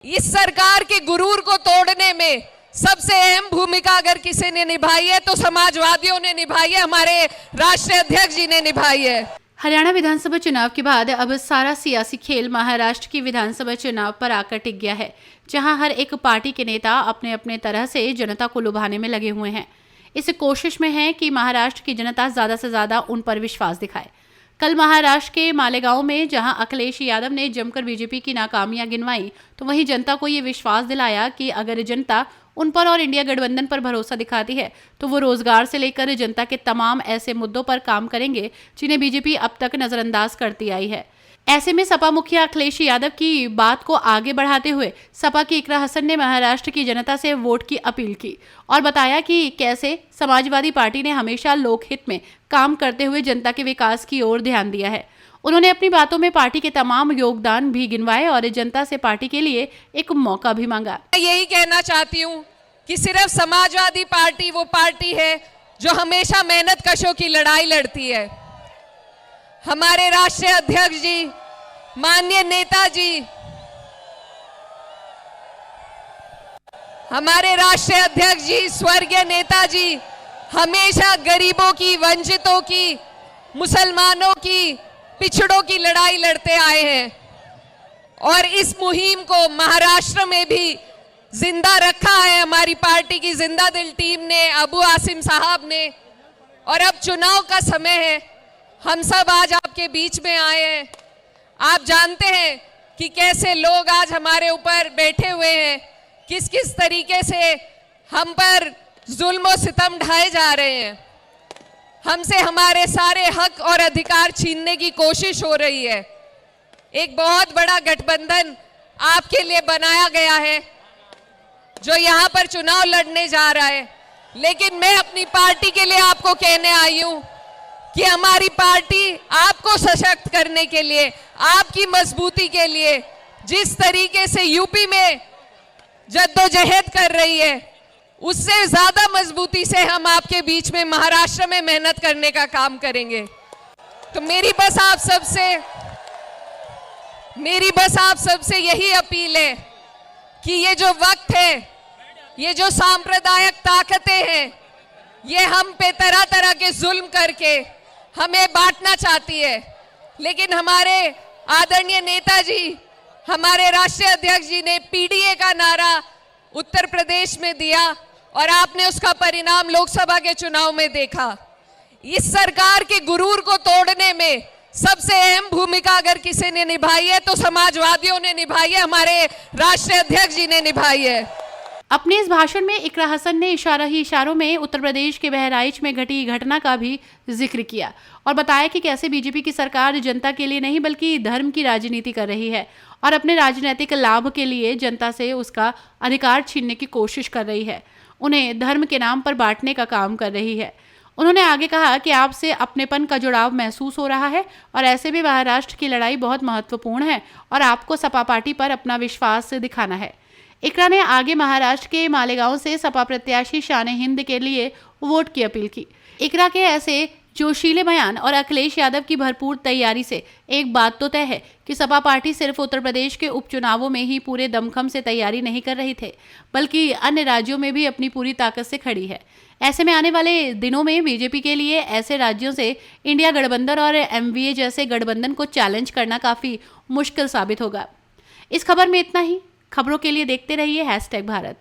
इस सरकार के गुरूर को तोड़ने में सबसे अहम भूमिका अगर किसी ने निभाई है तो समाजवादियों ने निभाई है, हमारे राष्ट्रीय अध्यक्ष जी ने निभाई है। हरियाणा विधानसभा चुनाव के बाद अब सारा सियासी खेल महाराष्ट्र की विधानसभा चुनाव पर आकर टिक गया है, जहां हर एक पार्टी के नेता अपने अपने तरह से जनता को लुभाने में लगे हुए हैं। इस कोशिश में है कि महाराष्ट्र की जनता ज्यादा से ज्यादा उन पर विश्वास दिखाए। कल महाराष्ट्र के मालेगांव में जहां अखिलेश यादव ने जमकर बीजेपी की नाकामियां गिनवाई, तो वहीं जनता को ये विश्वास दिलाया कि अगर जनता उन पर और इंडिया गठबंधन पर भरोसा दिखाती है तो वो रोजगार से लेकर जनता के तमाम ऐसे मुद्दों पर काम करेंगे जिन्हें बीजेपी अब तक नजरअंदाज करती आई है। ऐसे में सपा मुखिया अखिलेश यादव की बात को आगे बढ़ाते हुए सपा की इकरा हसन ने महाराष्ट्र की जनता से वोट की अपील की और बताया कि कैसे समाजवादी पार्टी ने हमेशा लोकहित में काम करते हुए जनता के विकास की ओर ध्यान दिया है। उन्होंने अपनी बातों में पार्टी के तमाम योगदान भी गिनवाए और जनता से पार्टी के लिए एक मौका भी मांगा। मैं यही कहना चाहती हूँ कि सिर्फ समाजवादी पार्टी वो पार्टी है जो हमेशा मेहनत कशों की लड़ाई लड़ती है। हमारे राष्ट्रीय अध्यक्ष जी, माननीय नेताजी, हमारे राष्ट्रीय अध्यक्ष जी, स्वर्गीय नेताजी हमेशा गरीबों की, वंचितों की, मुसलमानों की, पिछड़ों की लड़ाई लड़ते आए हैं और इस मुहिम को महाराष्ट्र में भी जिंदा रखा है हमारी पार्टी की जिंदा दिल टीम ने, अबू आसिम साहब ने। और अब चुनाव का समय है, हम सब आज आपके बीच में आए हैं। आप जानते हैं कि कैसे लोग आज हमारे ऊपर बैठे हुए हैं, किस किस तरीके से हम पर जुल्म और सितम ढाए जा रहे हैं, हमसे हमारे सारे हक और अधिकार छीनने की कोशिश हो रही है। एक बहुत बड़ा गठबंधन आपके लिए बनाया गया है जो यहाँ पर चुनाव लड़ने जा रहा है, लेकिन मैं अपनी पार्टी के लिए आपको कहने आई हूँ कि हमारी पार्टी आपको सशक्त करने के लिए, आपकी मजबूती के लिए जिस तरीके से यूपी में जद्दोजहद कर रही है, उससे ज्यादा मजबूती से हम आपके बीच में महाराष्ट्र में मेहनत करने का काम करेंगे। तो मेरी बस आप सबसे यही अपील है कि ये जो वक्त है, ये जो सांप्रदायिक ताकतें हैं, ये हम पे तरह तरह के जुल्म करके हमें बांटना चाहती है, लेकिन हमारे आदरणीय नेताजी, हमारे राष्ट्रीय अध्यक्ष जी ने पीडीए का नारा उत्तर प्रदेश में दिया और आपने उसका परिणाम लोकसभा के चुनाव में देखा। इस सरकार के गुरूर को तोड़ने में सबसे अहम भूमिका अगर किसी ने निभाई है तो समाजवादियों ने निभाई है, हमारे राष्ट्रीय अध्यक्ष जी ने निभाई है। अपने इस भाषण में इकरा हसन ने इशारा ही इशारों में उत्तर प्रदेश के बहराइच में घटी घटना का भी जिक्र किया और बताया कि कैसे बीजेपी की सरकार जनता के लिए नहीं बल्कि धर्म की राजनीति कर रही है और अपने राजनीतिक लाभ के लिए जनता से उसका अधिकार छीनने की कोशिश कर रही है, उन्हें धर्म के नाम पर बांटने का काम कर रही है। उन्होंने आगे कहा कि आपसे अपनेपन का जुड़ाव महसूस हो रहा है और ऐसे में महाराष्ट्र की लड़ाई बहुत महत्वपूर्ण है और आपको सपा पार्टी पर अपना विश्वास दिखाना है। इकरा ने आगे महाराष्ट्र के मालेगांव से सपा प्रत्याशी शान-ए हिंद के लिए वोट की अपील की। इकरा के ऐसे जोशीले बयान और अखिलेश यादव की भरपूर तैयारी से एक बात तो तय है कि सपा पार्टी सिर्फ उत्तर प्रदेश के उपचुनावों में ही पूरे दमखम से तैयारी नहीं कर रही थे, बल्कि अन्य राज्यों में भी अपनी पूरी ताकत से खड़ी है। ऐसे में आने वाले दिनों में बीजेपी के लिए ऐसे राज्यों से इंडिया गठबंधन और एमवीए जैसे गठबंधन को चैलेंज करना काफी मुश्किल साबित होगा। इस खबर में इतना ही। खबरों के लिए देखते रहिए #भारत।